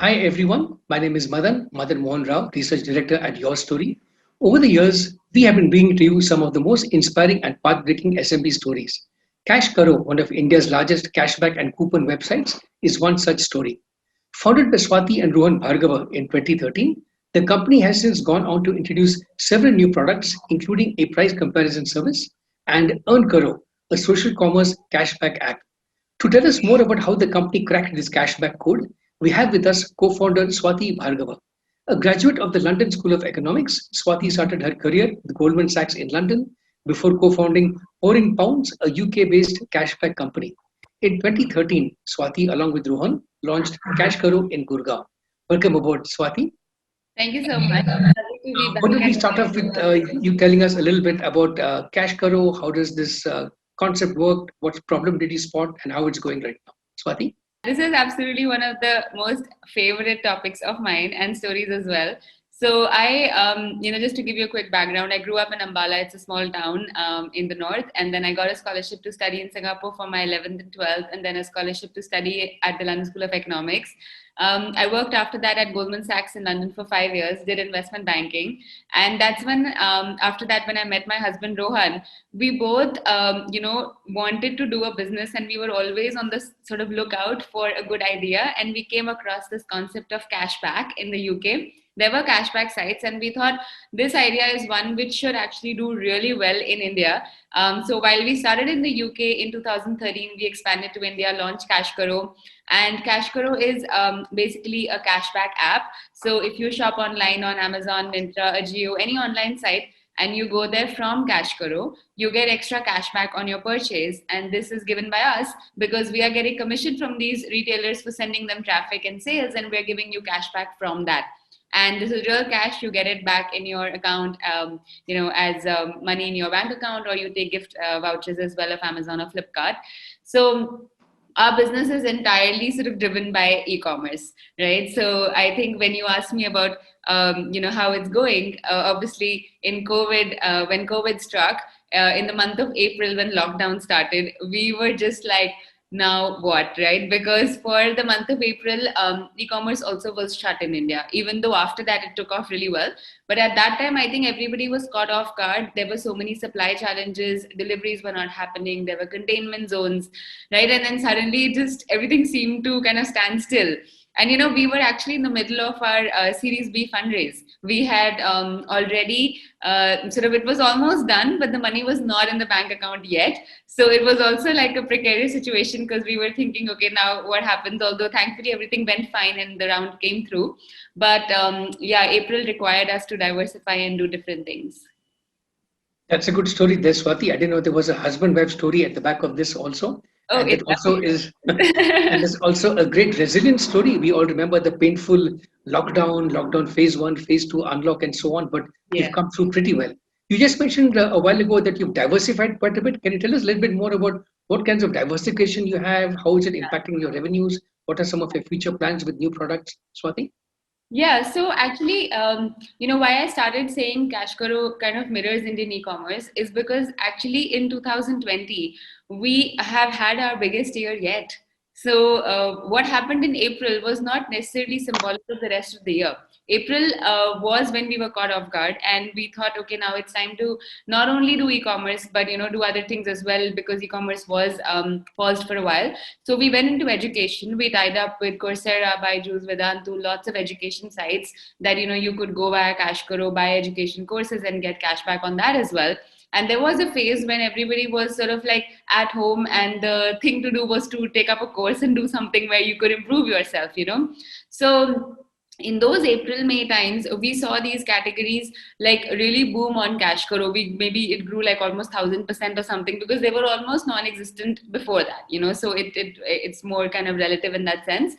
Hi everyone, my name is Madan Mohan Rao, Research Director at Your Story. Over the years, we have been bringing to you some of the most inspiring and path-breaking SMB stories. Cash Karo, one of India's largest cashback and coupon websites, is one such story. Founded by Swati and Rohan Bhargava in 2013, the company has since gone on to introduce several new products, including a price comparison service and Earn Karo, a social commerce cashback app. To tell us more about how the company cracked this cashback code, we have with us co-founder Swati Bhargava. A graduate of the London School of Economics, Swati started her career with Goldman Sachs in London before co-founding Pouring Pounds, a UK-based cashback company. In 2013, Swati, along with Rohan, launched Cash Karo in Gurgaon. Welcome aboard, Swati. Thank you so much. Lovely to be Why don't we back. start off with you telling us a little bit about Cash Karo? How does this concept work? What problem did you spot, and how it's going right now? Swati? This is absolutely one of the most favorite topics of mine and stories as well. So just to give you a quick background, I grew up in Ambala. It's a small town in the north, and then I got a scholarship to study in Singapore for my 11th and 12th, and then a scholarship to study at the London School of Economics. I worked after that at Goldman Sachs in London for 5 years, did investment banking, and that's when after that when I met my husband Rohan, we both wanted to do a business, and we were always on this sort of lookout for a good idea, and we came across this concept of cashback in the UK. There were cashback sites, and we thought this idea is one which should actually do really well in India. So while we started in the UK in 2013, we expanded to India, launched Cashkaro, and Cashkaro is basically a cashback app. So if you shop online on Amazon, Myntra, Ajio, any online site, and you go there from Cashkaro, you get extra cashback on your purchase. And this is given by us because we are getting commission from these retailers for sending them traffic and sales, and we're giving you cashback from that. And this is real cash. You get it back in your account, as money in your bank account, or you take gift vouchers as well of Amazon or Flipkart. So our business is entirely sort of driven by e-commerce, right? So I think when you ask me about how it's going, obviously in COVID, when COVID struck in the month of April when lockdown started, we were just like, now what, right? Because for the month of April, e-commerce also was shut in India, even though after that it took off really well. But at that time, I think everybody was caught off guard. There were so many supply challenges, deliveries were not happening, there were containment zones, right? And then suddenly just everything seemed to kind of stand still. And we were actually in the middle of our Series B fundraise. We had already it was almost done, but the money was not in the bank account yet. So it was also like a precarious situation because we were thinking, okay, now what happens? Although thankfully everything went fine and the round came through. But April required us to diversify and do different things. That's a good story there, Swati. I didn't know there was a husband-wife story at the back of this also. Oh, And that also is, and there's also a great resilience story. We all remember the painful lockdown phase one, phase two, unlock, and so on. But you've come through pretty well. You just mentioned a while ago that you've diversified quite a bit. Can you tell us a little bit more about what kinds of diversification you have? How is it impacting your revenues? What are some of your future plans with new products, Swati? Yeah, so actually, why I started saying Cashkaro kind of mirrors Indian e-commerce is because actually in 2020, we have had our biggest year yet. So what happened in April was not necessarily symbolic of the rest of the year. April was when we were caught off guard, and we thought, okay, now it's time to not only do e-commerce, but do other things as well, because e-commerce was paused for a while. So we went into education. We tied up with Coursera, Byju's, Vedantu, lots of education sites that you could go via Cashkaro, buy education courses, and get cashback on that as well. And there was a phase when everybody was sort of like at home, and the thing to do was to take up a course and do something where you could improve yourself. So in those April, May times, we saw these categories like really boom on Cashkaro. Maybe it grew like almost 1,000% or something, because they were almost non-existent before that. So it's more kind of relative in that sense.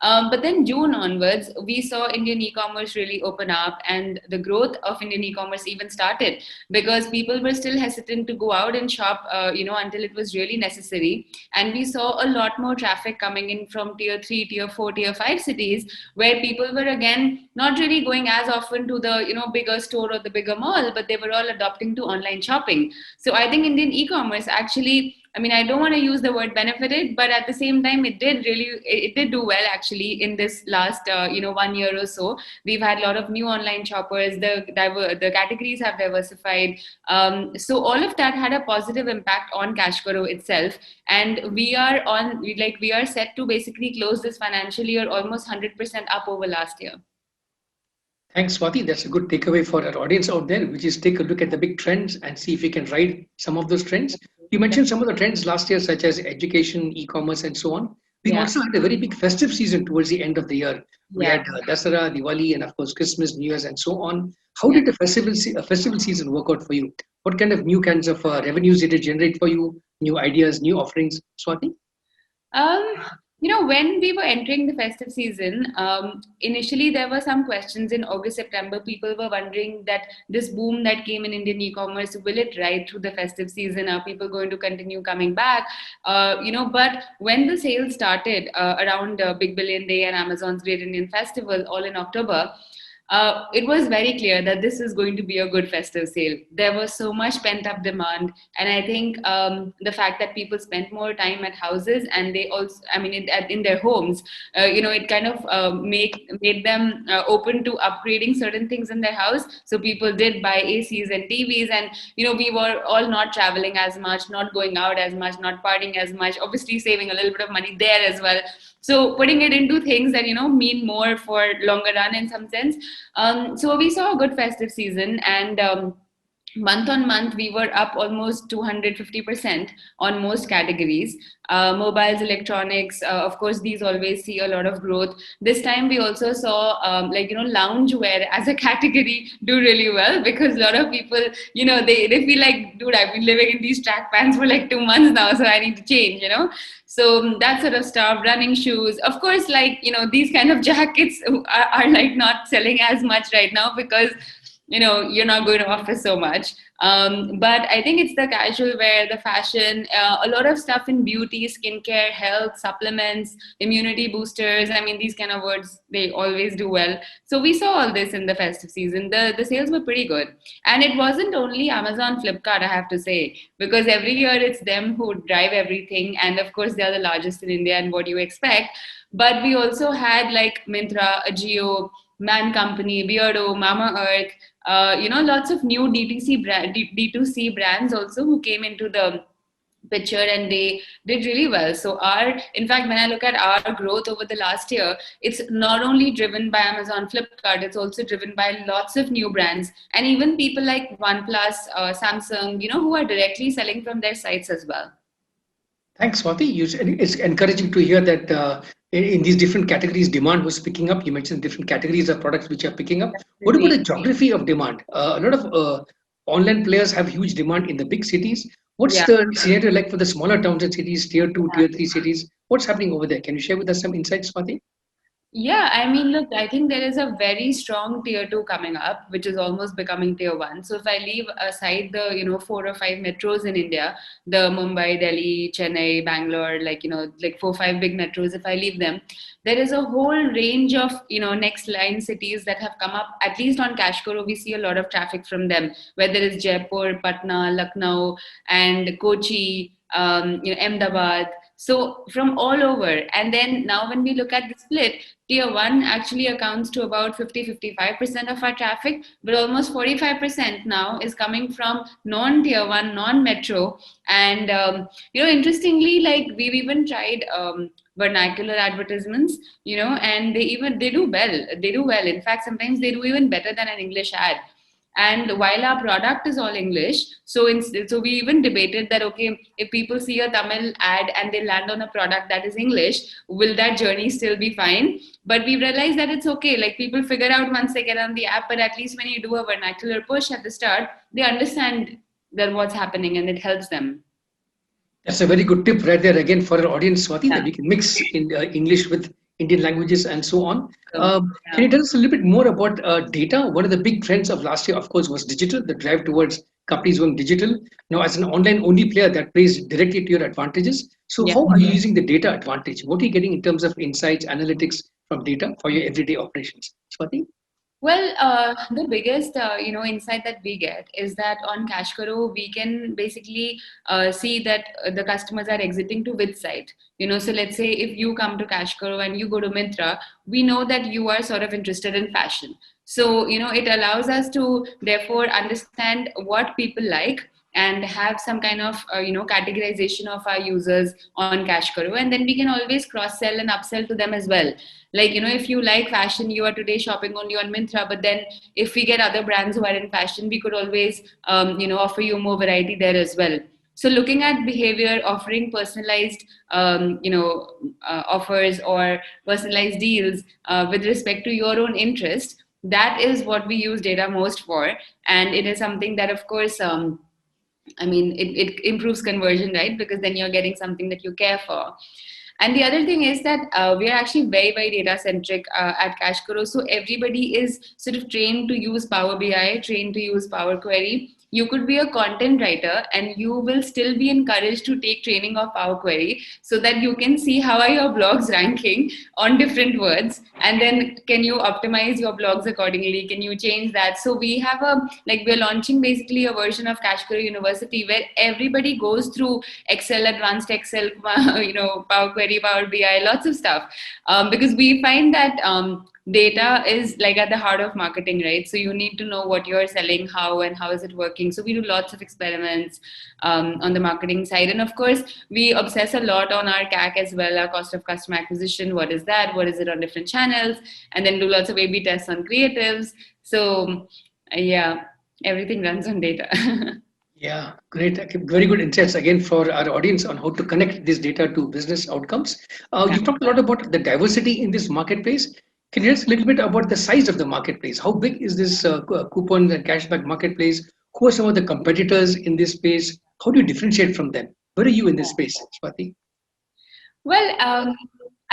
But then June onwards, we saw Indian e-commerce really open up, and the growth of Indian e-commerce even started because people were still hesitant to go out and shop, until it was really necessary. And we saw a lot more traffic coming in from tier 3, tier 4, tier 5 cities, where people were again not really going as often to the bigger store or the bigger mall, but they were all adopting to online shopping. So I think Indian e-commerce actually I mean, I don't want to use the word benefited, but at the same time, it did do well actually in this last, 1 year or so. We've had a lot of new online shoppers. The categories have diversified. So all of that had a positive impact on Cashkaro itself, and we are set to basically close this financial year almost 100% up over last year. Thanks, Swati. That's a good takeaway for our audience out there, which is take a look at the big trends and see if we can ride some of those trends. You mentioned some of the trends last year, such as education, e-commerce, and so on. We Yeah. also had a very big festive season towards the end of the year. We Yeah. had Dasara, Diwali, and of course Christmas, New Year's, and so on. How Yeah. did the festival season work out for you? What kind of new kinds of revenues did it generate for you? New ideas, new offerings, Swati? Um, when we were entering the festive season, initially there were some questions in August, September. People were wondering that this boom that came in Indian e-commerce, will it ride through the festive season? Are people going to continue coming back? But when the sales started around Big Billion Day and Amazon's Great Indian Festival, all in October, it was very clear that this is going to be a good festive sale. There was so much pent up demand, and I think the fact that people spent more time at houses and they also, I mean, in their homes, it kind of made them open to upgrading certain things in their house. So people did buy ACs and TVs, and we were all not traveling as much, not going out as much, not partying as much. Obviously, saving a little bit of money there as well. So putting it into things that mean more for longer run in some sense. So we saw a good festive season, and month on month we were up almost 250% on most categories. Mobiles, electronics, of course, these always see a lot of growth. This time we also saw loungewear as a category do really well, because a lot of people, they feel like, dude, I've been living in these track pants for like 2 months now, so I need to change. So that sort of stuff. Running shoes, of course, these kind of jackets are like not selling as much right now, because you're not going to office so much. But I think it's the casual wear, the fashion, a lot of stuff in beauty, skincare, health, supplements, immunity boosters. I mean, these kind of words, they always do well. So we saw all this in the festive season. The sales were pretty good. And it wasn't only Amazon, Flipkart, I have to say, because every year it's them who drive everything. And of course, they're the largest in India, and what do you expect? But we also had like Myntra, Ajio, Man Company, Beardo, Mama Earth, lots of new D2C brands also who came into the picture, and they did really well. So in fact, when I look at our growth over the last year, it's not only driven by Amazon, Flipkart, it's also driven by lots of new brands, and even people like OnePlus, Samsung, who are directly selling from their sites as well. Thanks, Swati. It's encouraging to hear that in these different categories, demand was picking up. You mentioned different categories of products which are picking up. What about the geography of demand? A lot of online players have huge demand in the big cities. What's the scenario like for the smaller towns and cities, tier 2, tier 3 cities? What's happening over there? Can you share with us some insights, Swati? Yeah, I mean, look, I think there is a very strong tier two coming up, which is almost becoming tier one. So if I leave aside the, 4 or 5 metros in India, the Mumbai, Delhi, Chennai, Bangalore, like 4 or 5 big metros, if I leave them, there is a whole range of, next line cities that have come up. At least on Kashkoro, we see a lot of traffic from them, whether it's Jaipur, Patna, Lucknow, and Kochi, Ahmedabad. So from all over. And then now when we look at the split, tier one actually accounts to about 50-55% of our traffic, but almost 45% now is coming from non-tier one, non-metro. And, interestingly, like we've even tried vernacular advertisements, and they do well. They do well. In fact, sometimes they do even better than an English ad. And while our product is all English, so we even debated that, okay, if people see a Tamil ad and they land on a product that is English, will that journey still be fine? But we realized that it's okay. Like people figure out once they get on the app, but at least when you do a vernacular push at the start, they understand that what's happening and it helps them. That's a very good tip right there again for our audience, Swati, that we can mix in English with Indian languages and so on. Can you tell us a little bit more about data? One of the big trends of last year, of course, was digital, the drive towards companies going digital. Now, as an online-only player, that plays directly to your advantages. So how are you using the data advantage? What are you getting in terms of insights, analytics from data for your everyday operations? Swati? Well, the biggest insight that we get is that on Kashkaro we can basically see that the customers are exiting to which site. So let's say if you come to Kashkaro and you go to Myntra, we know that you are sort of interested in fashion. So it allows us to therefore understand what people like and have some kind of categorization of our users on Kashkaro, and then we can always cross sell and upsell to them as well. Like if you like fashion, you are today shopping only on Myntra, but then if we get other brands who are in fashion, we could always offer you more variety there as well. So looking at behavior, offering personalized offers or personalized deals with respect to your own interest, that is what we use data most for. And it is something that, of course, it improves conversion, right? Because then you're getting something that you care for. And the other thing is that we are actually very, very data centric at Kashkaro. So everybody is sort of trained to use Power BI, trained to use Power Query. You could be a content writer and you will still be encouraged to take training of Power Query so that you can see how are your blogs ranking on different words, and then can you optimize your blogs accordingly, can you change that. So we have we're launching basically a version of Kashkaro University where everybody goes through Excel, advanced Excel, Power Query, Power BI, lots of stuff, because we find that data is like at the heart of marketing, right? So you need to know what you're selling, how, and how is it working. So we do lots of experiments on the marketing side. And of course, we obsess a lot on our CAC as well, our cost of customer acquisition. What is that? What is it on different channels? And then do lots of A/B tests on creatives. So yeah, everything runs on data. Yeah, great. Okay, very good insights again for our audience on how to connect this data to business outcomes. Yeah. You talked a lot about the diversity in this marketplace. Can you tell us a little bit about the size of the marketplace? How big is this coupon and cashback marketplace? Who are some of the competitors in this space? How do you differentiate from them? Where are you in this space, Swati? Well,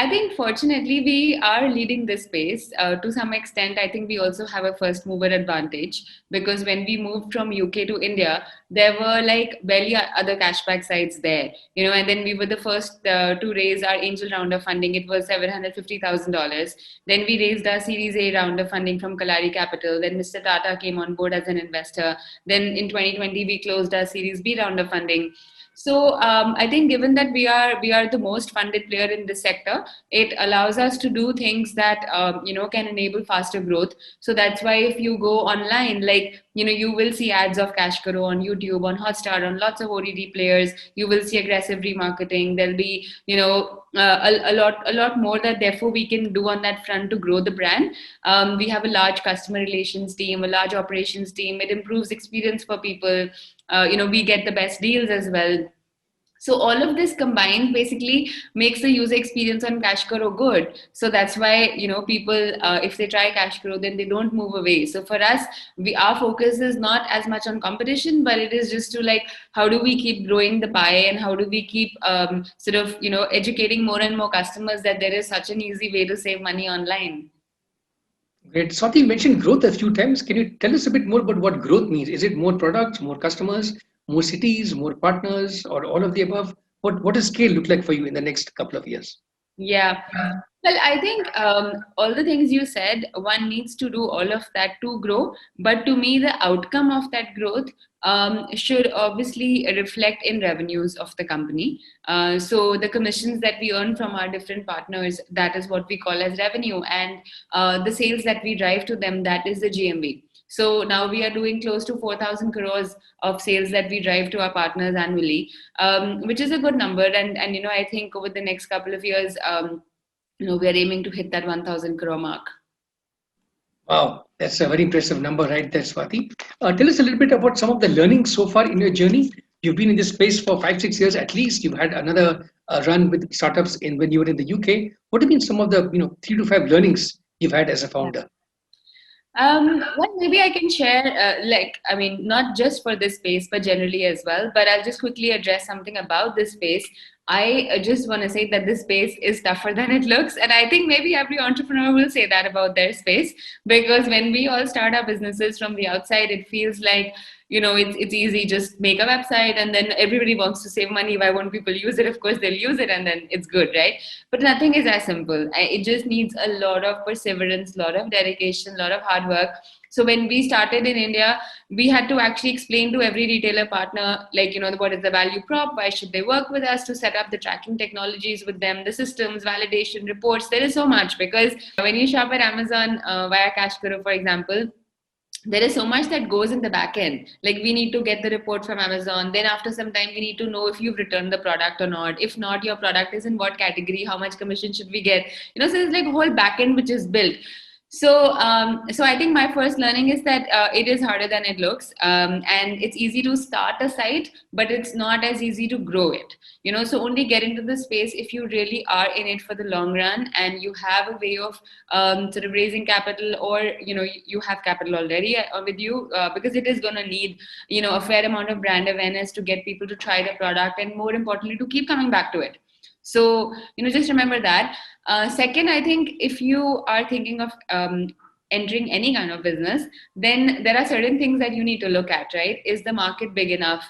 I think fortunately we are leading this space to some extent. I think we also have a first mover advantage because when we moved from UK to India, there were like barely other cashback sites there, and then we were the first to raise our angel round of funding. It was $750,000. Then we raised our Series A round of funding from Kalari Capital. Then Mr. Tata came on board as an investor. Then in 2020 we closed our Series B round of funding. So I think given that we are the most funded player in this sector, it allows us to do things that can enable faster growth. So that's why if you go online, like you will see ads of Kashkaro on YouTube, on Hotstar, on lots of OTT players. You will see aggressive remarketing. There'll be a lot more that therefore we can do on that front to grow the brand. We have a large customer relations team, a large operations team. It improves experience for people. We get the best deals as well. So all of this combined basically makes the user experience on Kashkaro good. So that's why people, if they try Kashkaro, then they don't move away. So for us, our focus is not as much on competition, but it is just to like how do we keep growing the pie and how do we keep educating more and more customers that there is such an easy way to save money online. Great. Swati, you mentioned growth a few times. Can you tell us a bit more about what growth means? Is it more products, more customers, more cities, more partners, or all of the above? What does scale look like for you in the next couple of years? Yeah. Well, I think all the things you said, one needs to do all of that to grow. But to me, the outcome of that growth should obviously reflect in revenues of the company. So the commissions that we earn from our different partners, that is what we call as revenue. And the sales that we drive to them, that is the GMV. So now we are doing close to 4,000 crores of sales that we drive to our partners annually, which is a good number. And I think over the next couple of years, we are aiming to hit that 1,000 crore mark. Wow, that's a very impressive number right there, Swati. Tell us a little bit about some of the learnings so far in your journey. You've been in this space for 5, 6 years at least. You've had another run with startups when you were in the UK. What have been some of the 3 to 5 learnings you've had as a founder? Well, maybe I can share, not just for this space, but generally as well. But I'll just quickly address something about this space. I just want to say that this space is tougher than it looks. And I think maybe every entrepreneur will say that about their space. Because when we all start our businesses from the outside, it feels like, it's easy, just make a website and then everybody wants to save money. Why won't people use it? Of course they'll use it and then it's good, right? But nothing is as simple. It just needs a lot of perseverance, a lot of dedication, a lot of hard work. So when we started in India, we had to actually explain to every retailer partner, like, what is the value prop? Why should they work with us? To set up the tracking technologies with them, the systems, validation, reports. There is so much, because when you shop at Amazon via Kashkaro, for example, there is so much that goes in the back end. Like, we need to get the report from Amazon. Then after some time, we need to know if you've returned the product or not. If not, your product is in what category, how much commission should we get? So there's like a whole back end which is built. So I think my first learning is that it is harder than it looks, and it's easy to start a site, but it's not as easy to grow it. So only get into the space if you really are in it for the long run, and you have a way of sort of raising capital, or you have capital already with you, because it is going to need a fair amount of brand awareness to get people to try the product, and more importantly, to keep coming back to it. So just remember that. Second, I think if you are thinking of entering any kind of business, then there are certain things that you need to look at, right? Is the market big enough?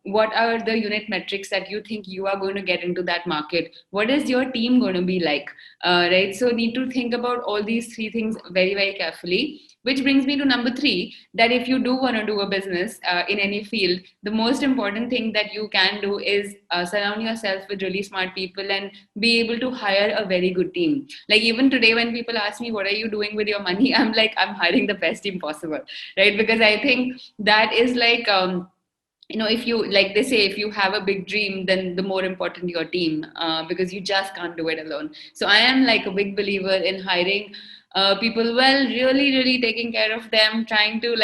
What are the unit metrics that you think you are going to get into that market? What is your team going to be like? Right? So need to think about all these three things very, very carefully. Which brings me to number 3, that if you do want to do a business in any field, the most important thing that you can do is surround yourself with really smart people and be able to hire a very good team. Like, even today, when people ask me, what are you doing with your money? I'm like, I'm hiring the best team possible, right? Because I think that is like, if you, like they say, if you have a big dream, then the more important your team, because you just can't do it alone. So I am like a big believer in hiring people well, really, really taking care of them, trying to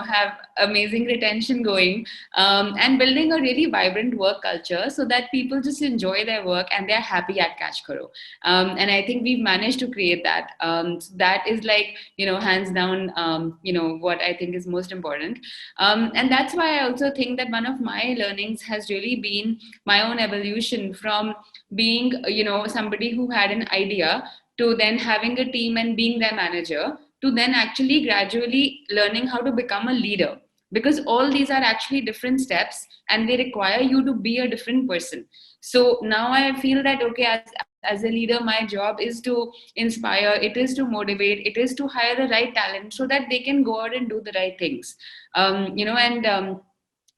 have amazing retention going, and building a really vibrant work culture so that people just enjoy their work and they're happy at Kashkaro. And I think we've managed to create that. So that is like, hands down, what I think is most important. And that's why I also think that one of my learnings has really been my own evolution from being, somebody who had an idea, to then having a team and being their manager, to then actually gradually learning how to become a leader. Because all these are actually different steps and they require you to be a different person. So now I feel that, okay, as a leader, my job is to inspire, it is to motivate, it is to hire the right talent so that they can go out and do the right things.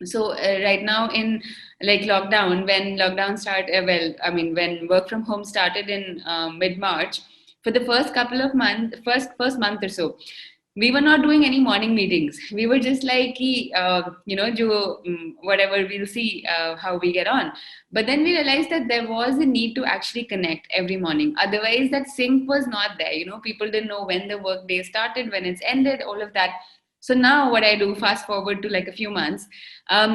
So right now in like lockdown, when lockdown started, when work from home started in mid-March, for the first month or so, we were not doing any morning meetings. We were just like, whatever, we'll see how we get on. But then we realized that there was a need to actually connect every morning. Otherwise, that sync was not there. People didn't know when the work day started, when it's ended, all of that. So now what I do, fast forward to like a few months,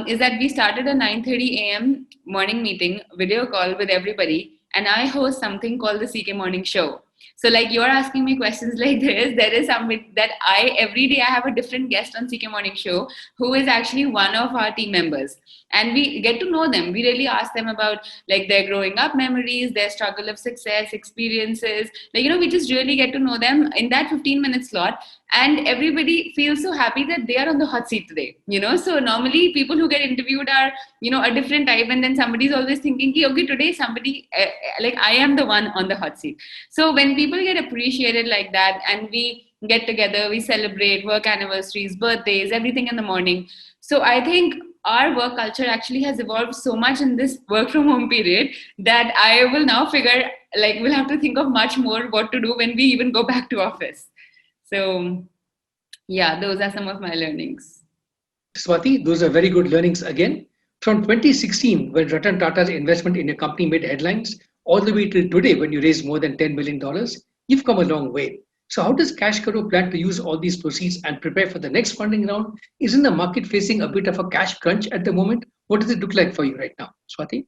is that we started a 9:30 a.m. morning meeting, video call with everybody, and I host something called the CK Morning Show. So like, you're asking me questions like this, there is something that every day I have a different guest on CK Morning Show who is actually one of our team members. And we get to know them. We really ask them about like their growing up memories, their struggle of success, experiences. Like, we just really get to know them in that 15-minute slot. And everybody feels so happy that they are on the hot seat today. So normally people who get interviewed are, a different type. And then somebody's always thinking, okay, today somebody, like I am the one on the hot seat. So when people get appreciated like that, and we get together, we celebrate work anniversaries, birthdays, everything in the morning. So I think our work culture actually has evolved so much in this work from home period that I will now figure, like, we'll have to think of much more what to do when we even go back to office. So yeah, those are some of my learnings. Swati, those are very good learnings again. From 2016, when Ratan Tata's investment in your company made headlines, all the way till today, when you raised more than $10 million, you've come a long way. So how does Kashkaro plan to use all these proceeds and prepare for the next funding round? Isn't the market facing a bit of a cash crunch at the moment? What does it look like for you right now, Swati?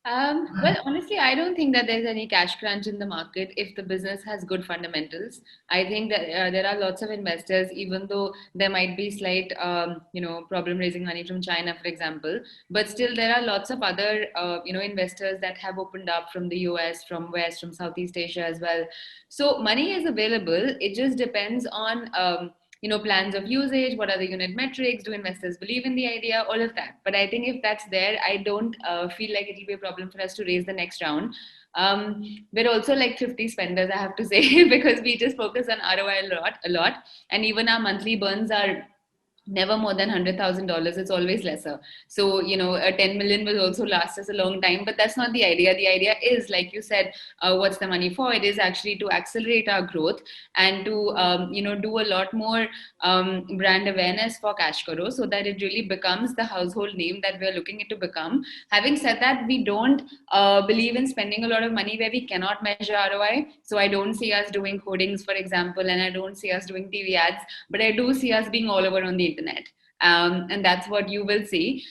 Well, honestly, I don't think that there's any cash crunch in the market if the business has good fundamentals. I think that there are lots of investors, even though there might be slight, problem raising money from China, for example, but still there are lots of other, investors that have opened up from the US, from West, from Southeast Asia as well. So money is available. It just depends on, plans of usage, what are the unit metrics, do investors believe in the idea, all of that. But I think if that's there, I don't feel like it'll be a problem for us to raise the next round. We're also like 50 spenders, I have to say, because we just focus on ROI a lot, and even our monthly burns are never more than $100,000. It's always lesser. So, a 10 million will also last us a long time, but that's not the idea. The idea is, like you said, what's the money for? It is actually to accelerate our growth and to, do a lot more brand awareness for Cash Karo, so that it really becomes the household name that we're looking it to become. Having said that, we don't believe in spending a lot of money where we cannot measure ROI. So I don't see us doing hoardings, for example, and I don't see us doing TV ads, but I do see us being all over on the internet. And that's what you will see.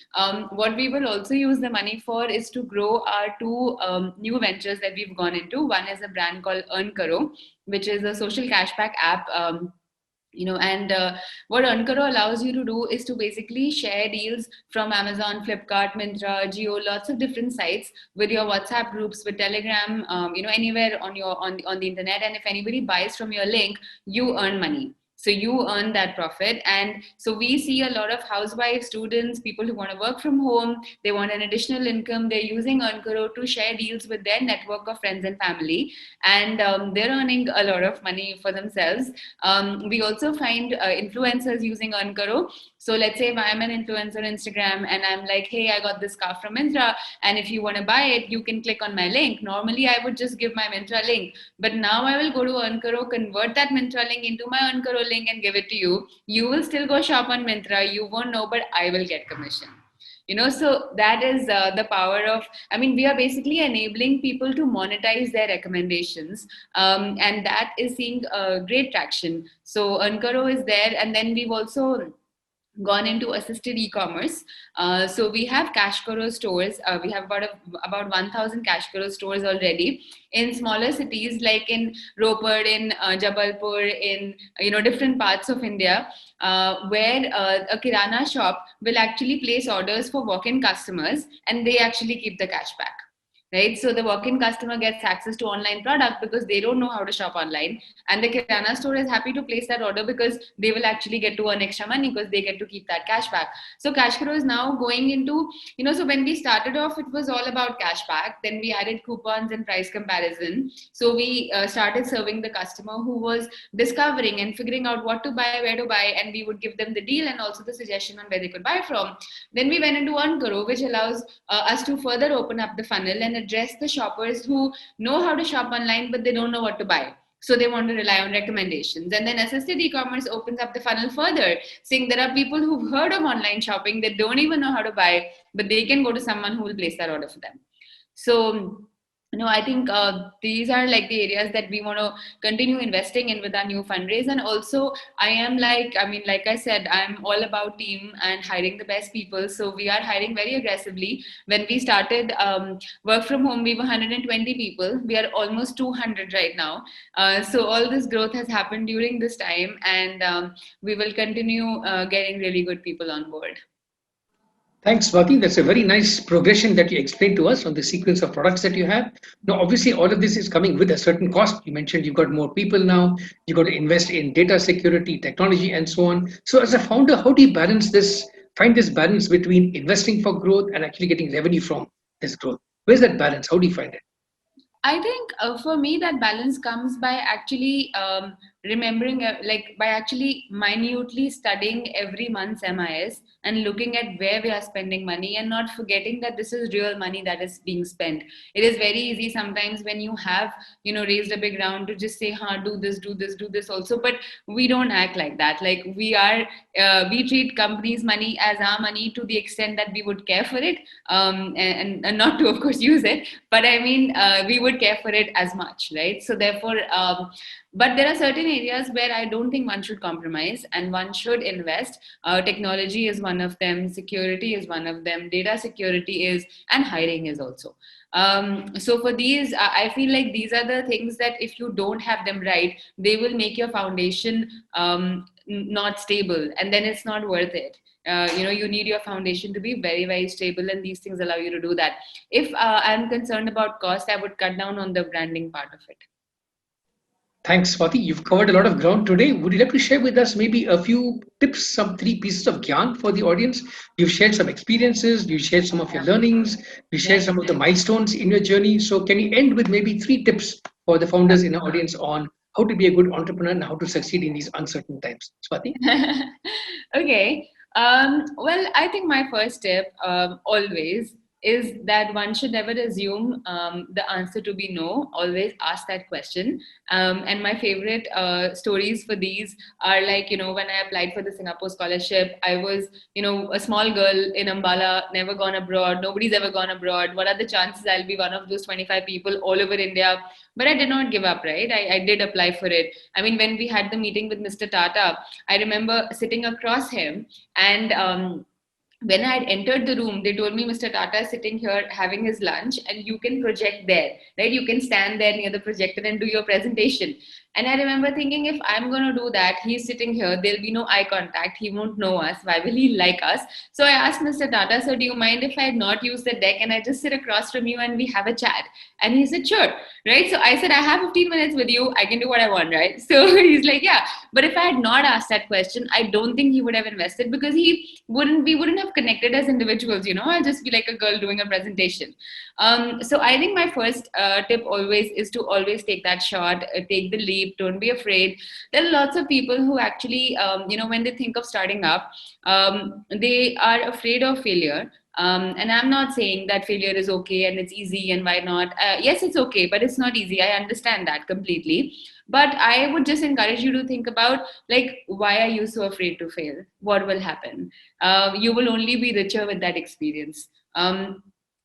What we will also use the money for is to grow our two new ventures that we've gone into. One is a brand called Earn Karo, which is a social cashback app. What Earn Karo allows you to do is to basically share deals from Amazon, Flipkart, Myntra, Jio, lots of different sites with your WhatsApp groups, with Telegram, anywhere on the internet. And if anybody buys from your link, you earn money. So you earn that profit. And so we see a lot of housewives, students, people who want to work from home, they want an additional income. They're using Earn Karo to share deals with their network of friends and family. And they're earning a lot of money for themselves. We also find influencers using Earn Karo. So let's say if I'm an influencer on Instagram and I'm like, hey, I got this scarf from Myntra, and if you want to buy it, you can click on my link. Normally, I would just give my Myntra link. But now I will go to Earn Karo, convert that Myntra link into my Earn Karo link and give it to you. You will still go shop on Myntra. You won't know, but I will get commission. So that is the power of, we are basically enabling people to monetize their recommendations. And that is seeing great traction. So Earn Karo is there. And then we've also gone into assisted e-commerce. So we have Cash Karo stores. We have about 1,000 Cash Karo stores already in smaller cities like in Ropar, in Jabalpur, in different parts of India, where a Kirana shop will actually place orders for walk-in customers, and they actually keep the cash back. Right, so the walk-in customer gets access to online product because they don't know how to shop online, and the Kirana store is happy to place that order because they will actually get to earn extra money because they get to keep that cash back. So Cash Karo is now going into, so when we started off, it was all about cash back. Then we added coupons and price comparison. So we started serving the customer who was discovering and figuring out what to buy, where to buy, and we would give them the deal and also the suggestion on where they could buy from. Then we went into Earn Karo, which allows us to further open up the funnel and address the shoppers who know how to shop online, but they don't know what to buy. So they want to rely on recommendations. And then assisted e-commerce opens up the funnel further, saying there are people who've heard of online shopping that don't even know how to buy, but they can go to someone who will place that order for them. So I think these are like the areas that we want to continue investing in with our new fundraise. And also like I said, I'm all about team and hiring the best people. So we are hiring very aggressively. When we started work from home, we were 120 people. We are almost 200 right now. So all this growth has happened during this time, and we will continue getting really good people on board. Thanks, Swati. That's a very nice progression that you explained to us on the sequence of products that you have. Now, obviously, all of this is coming with a certain cost. You mentioned you've got more people now, you've got to invest in data security, technology, and so on. So, as a founder, how do you balance this, find this balance between investing for growth and actually getting revenue from this growth? Where's that balance? How do you find it? I think for me, that balance comes by actually remembering, by actually minutely studying every month's MIS and looking at where we are spending money and not forgetting that this is real money that is being spent. It is very easy sometimes when you have, raised a big round to just say, do this also. But we don't act like that. Like we treat companies' money as our money to the extent that we would care for it and not to, of course, use it. But we would care for it as much, right? So therefore, but there are certain areas where I don't think one should compromise and one should invest. Technology is one of them, security is one of them, data security is, and hiring is also. So for these, I feel like these are the things that if you don't have them right, they will make your foundation not stable, and then it's not worth it. You need your foundation to be very, very stable, and these things allow you to do that. If I'm concerned about cost, I would cut down on the branding part of it. Thanks, Swati. You've covered a lot of ground today. Would you like to share with us maybe a few tips, some three pieces of gyan for the audience? You've shared some experiences, you shared some of your learnings, you shared Yes. some of the milestones in your journey. So, can you end with maybe three tips for the founders in our audience on how to be a good entrepreneur and how to succeed in these uncertain times? Swati? Okay. Well, I think my first tip always is that one should never assume the answer to be no. Always ask that question. And my favorite stories for these are like, when I applied for the Singapore scholarship, I was, a small girl in Ambala, never gone abroad. Nobody's ever gone abroad. What are the chances I'll be one of those 25 people all over India? But I did not give up, right? I did apply for it. I mean, when we had the meeting with Mr. Tata, I remember sitting across him and when I had entered the room, they told me Mr. Tata is sitting here having his lunch and you can project there, right? You can stand there near the projector and do your presentation. And I remember thinking, if I'm going to do that, he's sitting here, there'll be no eye contact. He won't know us. Why will he like us? So I asked Mr. Tata, so do you mind if I had not used the deck and I just sit across from you and we have a chat? And he said, sure, right? So I said, I have 15 minutes with you. I can do what I want, right? So he's like, yeah. But if I had not asked that question, I don't think he would have invested because we wouldn't have connected as individuals, I'll just be like a girl doing a presentation. So I think my first tip always is to always take that shot, take the leap, don't be afraid. There are lots of people who actually, when they think of starting up, they are afraid of failure. And I'm not saying that failure is okay and it's easy and why not. Yes, it's okay, but it's not easy. I understand that completely. But I would just encourage you to think about, like, why are you so afraid to fail? What will happen? You will only be richer with that experience.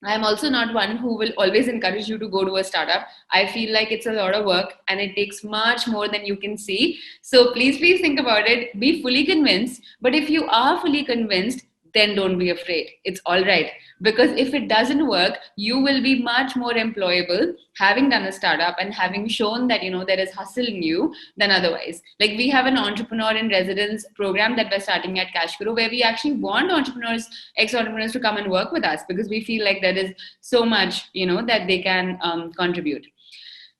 I'm also not one who will always encourage you to go to a startup. I feel like it's a lot of work and it takes much more than you can see. So please think about it. Be fully convinced. But if you are fully convinced, then don't be afraid. It's all right. Because if it doesn't work, you will be much more employable having done a startup and having shown that, there is hustle in you than otherwise. Like we have an entrepreneur in residence program that we're starting at Cashguru, where we actually want ex-entrepreneurs to come and work with us because we feel like there is so much, that they can contribute.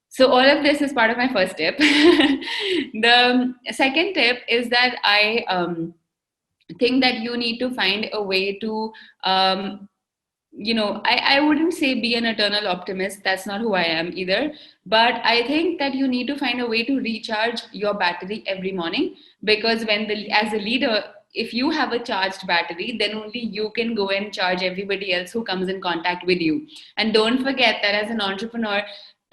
So all of this is part of my first tip. The second tip is that I think that you need to find a way to I wouldn't say be an eternal optimist. That's not who I am either. But I think that you need to find a way to recharge your battery every morning, because as a leader, if you have a charged battery, then only you can go and charge everybody else who comes in contact with you. And don't forget that as an entrepreneur,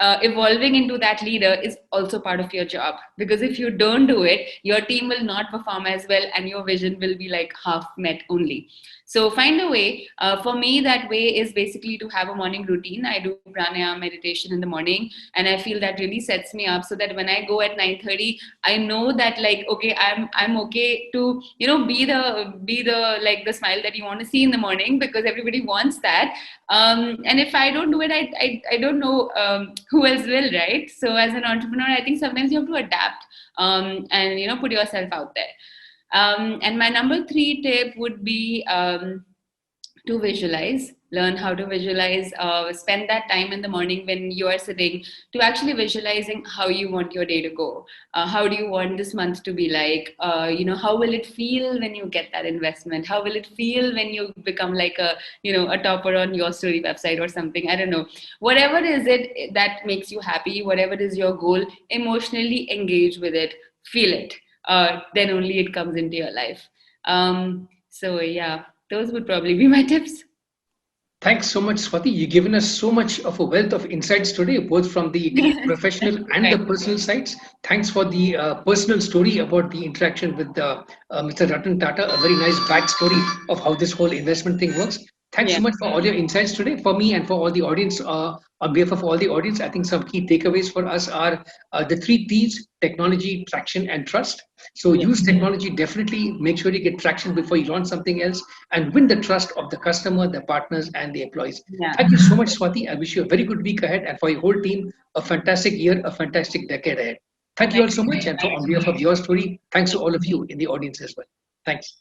evolving into that leader is also part of your job, because if you don't do it, your team will not perform as well and your vision will be like half met only. So find a way. For me, that way is basically to have a morning routine. I do pranayama meditation in the morning, and I feel that really sets me up so that when I go at 9:30, I know that, like, okay, I'm okay to be the like the smile that you want to see in the morning, because everybody wants that. And if I don't do it, I don't know who else will, right? So as an entrepreneur, I think sometimes you have to adapt and put yourself out there. And my number three tip would be to visualize. Learn how to visualize. Spend that time in the morning when you are sitting to actually visualizing how you want your day to go. How do you want this month to be like? How will it feel when you get that investment? How will it feel when you become like a topper on your story website or something? I don't know. Whatever is it that makes you happy, whatever is your goal, emotionally engage with it, feel it. Then only it comes into your life. So yeah, those would probably be my tips. Thanks so much, Swati. You've given us so much of a wealth of insights today, both from the professional and the Right. personal sides. Thanks for the personal story about the interaction with Mr. Ratan Tata, a very nice backstory of how this whole investment thing works. Thanks Yeah. so much for all your insights today. For me and for all the audience, on behalf of all the audience, I think some key takeaways for us are the three T's: technology, traction, and trust. So Yeah. use technology, definitely make sure you get traction before you launch something else, and win the trust of the customer, the partners, and the employees. Yeah. Thank you so much, Swati. I wish you a very good week ahead, and for your whole team, a fantastic year, a fantastic decade ahead. Thank you all Thank so much. And for on behalf of your story, thanks to all of you in the audience as well. Thanks.